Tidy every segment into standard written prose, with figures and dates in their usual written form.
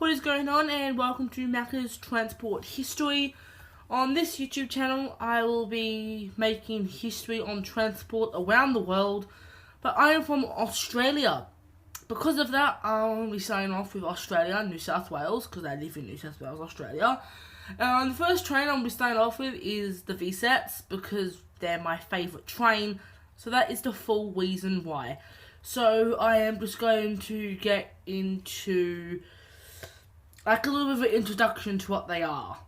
What is going on, and welcome to Macca's Transport History. On this YouTube channel, I will be making history on transport around the world, but I am from Australia. Because of that, I'll be starting off with Australia, New South Wales, because I live in New South Wales, Australia. The first train I'll be starting off with is the VSETs, because they're my favourite train, so that is the full reason why. So I am just going to get into like a little bit of an introduction to what they are.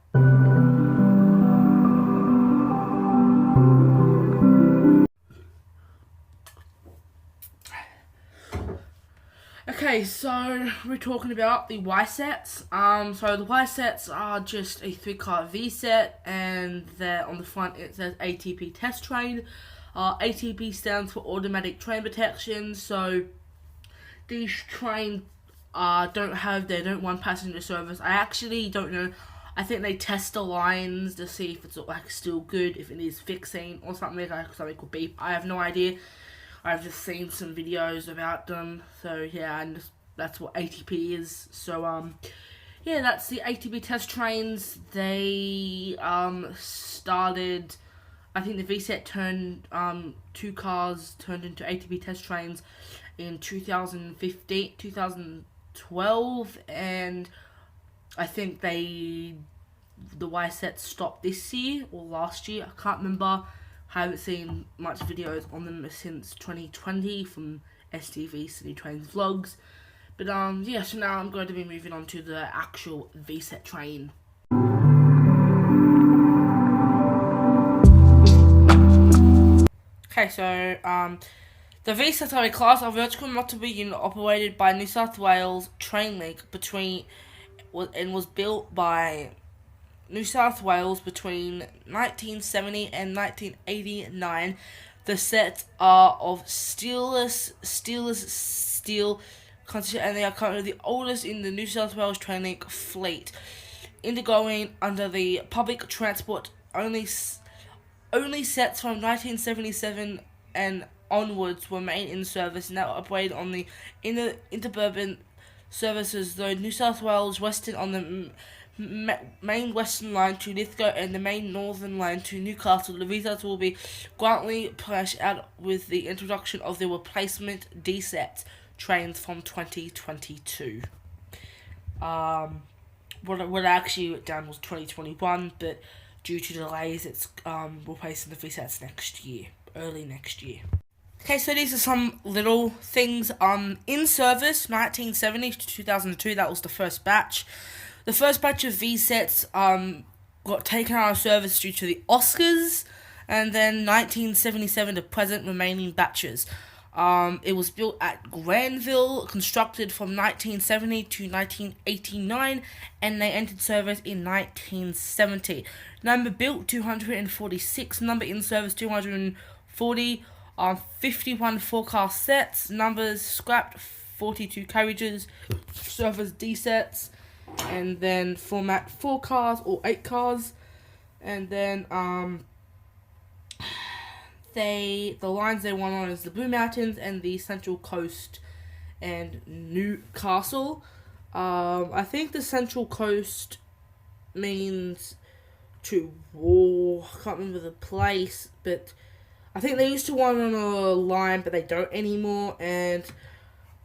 Okay, so we're talking about the Y-sets. So the Y-sets are just a 3-car V-set, and there on the front it says ATP test train. ATP stands for automatic train protection. So these trains don't run passenger service. I actually don't know. I think they test the lines to see if it's like still good, if it needs fixing or something could be. I have no idea. I've just seen some videos about them. So yeah, and that's what ATP is. So yeah, that's the ATP test trains. They started. I think the VSET turned 2 cars turned into ATP test trains in 2012, and I think the Y-set stopped this year or last year. I can't remember. I haven't seen much videos on them since 2020 from STV City Trains Vlogs. But yeah, so now I'm going to be moving on to the actual VSET train. Okay, so the VSET are a class of vertical motorway unit operated by New South Wales Train Link was built by New South Wales between 1970 and 1989. The sets are of stainless steel construction, and they are currently the oldest in the New South Wales Train Link fleet. Undergoing under the public transport only sets from 1977 and onwards remain in service, now operated on the interurban services, though New South Wales Western on the main Western line to Lithgow and the main Northern line to Newcastle. The VSETs will be greatly pushed out with the introduction of the replacement D-set trains from 2022. What I actually wrote down was 2021, but due to delays, it's replacing the VSETs early next year. Okay, so these are some little things. In service, 1970 to 2002, that was the first batch. The first batch of VSETs got taken out of service due to the Oscars, and then 1977 to present remaining batches. It was built at Granville, constructed from 1970 to 1989, and they entered service in 1970. Number built 246, number in service 240, 51 4-car sets, numbers scrapped 42 carriages, service D sets, and then format 4 cars or 8 cars, and then the lines they went on is the Blue Mountains and the Central Coast and Newcastle. I think the Central Coast means to war. I can't remember the place, but I think they used to run on a line, but they don't anymore. And the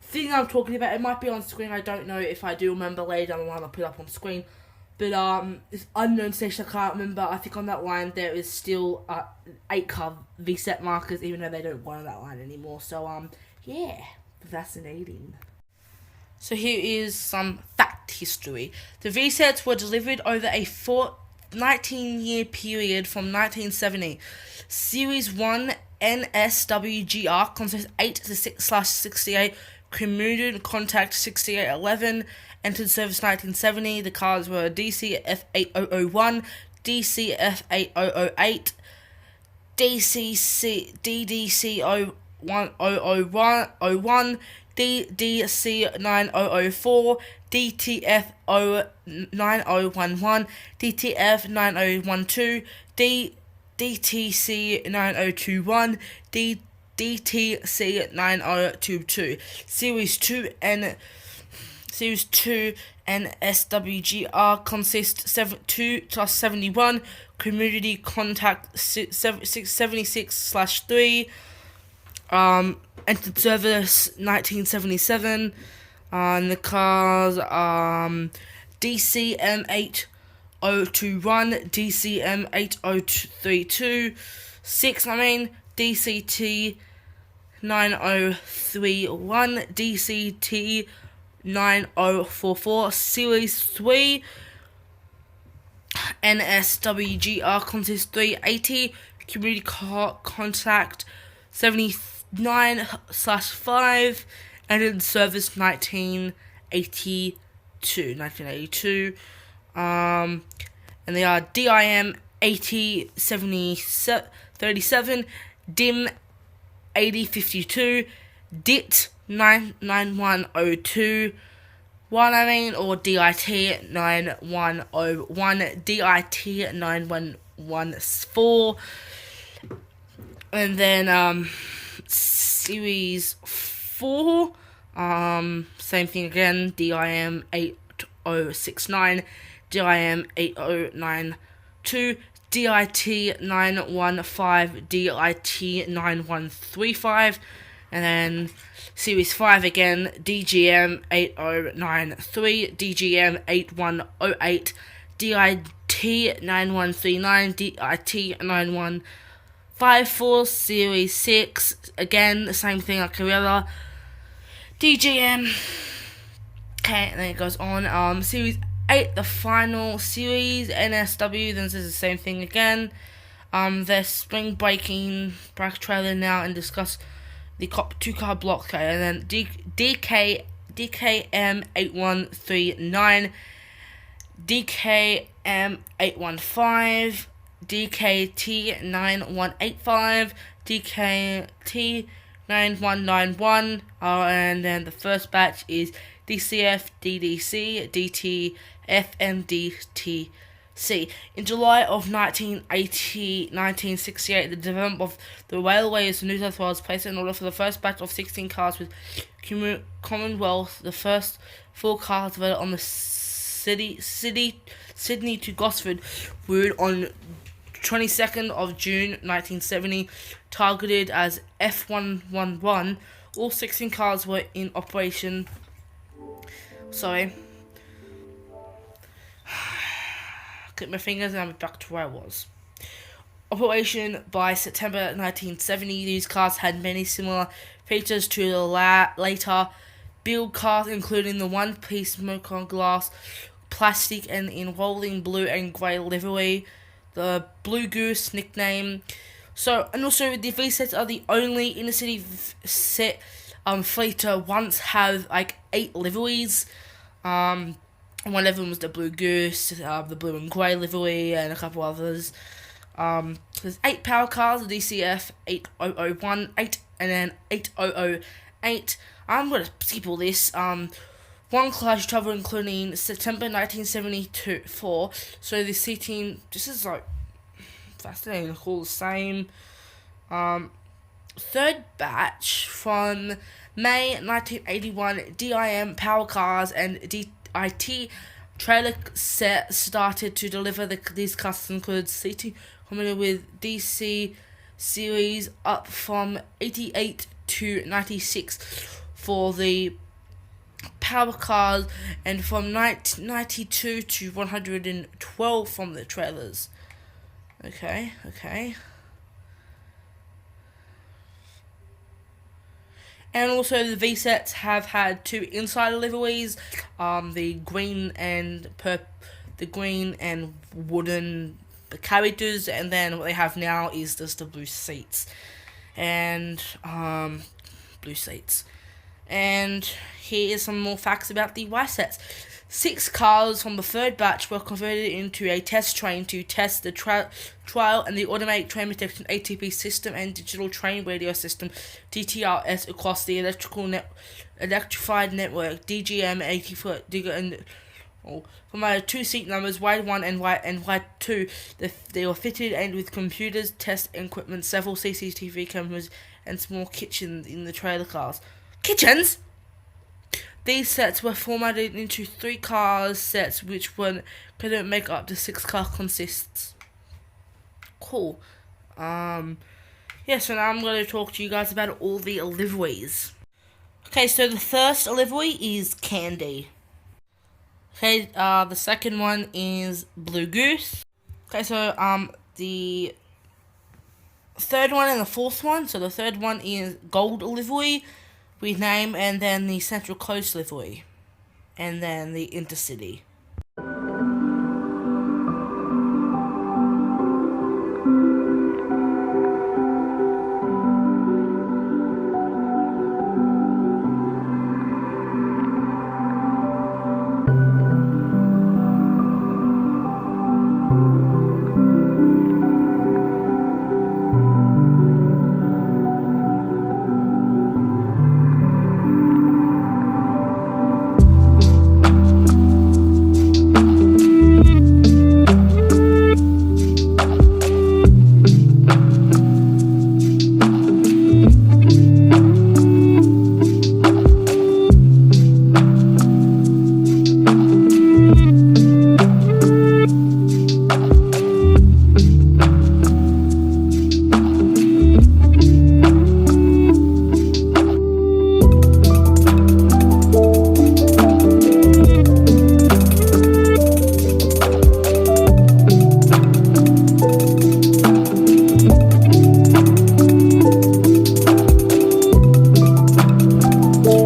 thing I'm talking about, it might be on screen. I don't know. If I do remember later down the line, I'll put it up on screen. But this unknown station, I can't remember. I think on that line there is still 8-car VSET markers, even though they don't run on that line anymore. So yeah, fascinating. So here is some fact history. The VSETs were delivered over a 19-year period from 1970. Series 1 NSWGR consists 8 to 6/68, commuted contact 6811, entered service 1970. The cars were DCF 8001, DCF 8008, DDC 01001, DDC 9004, DTF 9011, DTF 9012, DTC 9021, DTC 9022, Series 2 and Series 2 NSWGR consists 2 plus 71, Community Contact 676/3, entered service 1977, and the cars DCM 8021, DCM 8032, 6 DCT 9031, DCT 9044, Series 3 NSWGR consists 380, Community Contact 79/5, and in service 1982. And they are DIM 8037, DIM 8052, DIT 99102, or DIT 9101, DIT 9114, and then Series 4, same thing again, DIM 8069, DIM 8092, DIT 915, DIT 9135, and then Series 5 again, DGM 8093, DGM 8108, DIT 9139, DIT 9154, Series 6, again, the same thing like Carrera, DGM, okay, and then it goes on, Series 8, the final series, NSW, then this is the same thing again, their spring breaking bracket trailer now, and discuss the 2-car block, okay, and then DKM 8139, DKM 815, DKT 9185, DKT 9191, and then the first batch is DCF, DDC, DTF, and DTC. In July of 1968, the development of the Railways of New South Wales placed an order for the first batch of 16 cars with Commonwealth, the first 4 cars developed on the Sydney to Gosford route on 22nd of June 1970, targeted as F111. All 16 cars were in operation. Click my fingers and I'm back to where I was. Operation by September 1970, these cars had many similar features to the later build cars, including the one-piece Macca glass, plastic, and in rolling blue and grey livery, the Blue Goose nickname. And also the V-sets are the only inner-city set fleet to once have 8 liveries. One of them was the Blue Goose, the blue and grey livery, and a couple others. There's 8 power cars, the DCF 8001, 8, and then 8008. I'm going to skip all this. One class travel including September 1974. So the seating, this is fascinating, all the same. Third batch from May 1981, DIM power cars and DIT trailer set started to deliver these custom goods. Seating coming with DC series up from 88 to 96 for the power cars, and from 92 to 112 from the trailers. Okay. And also the V-sets have had 2 insider liveries, the green and wooden characters, and then what they have now is just the blue seats. And here is some more facts about the Y-sets. 6 cars from the third batch were converted into a test train to test the trial and the automatic train protection ATP system and digital train radio system DTRS across the electrified network DGM 84 and from my 2 seat numbers Y1 and Y2. They were fitted and with computers, test equipment, several CCTV cameras, and small kitchens in the trailer cars. Kitchens? these sets were formatted into 3 cars sets, which couldn't make up to 6 car consists. Cool. So now I'm going to talk to you guys about all the liveries. Okay, so the first livery is Candy. Okay, the second one is Blue Goose. Okay, so the third one and the fourth one. So the third one is Gold livery with name, and then the Central Coast livery, and then the Intercity.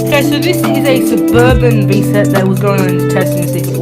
Okay, so this is a suburban V-set that was going on in testing season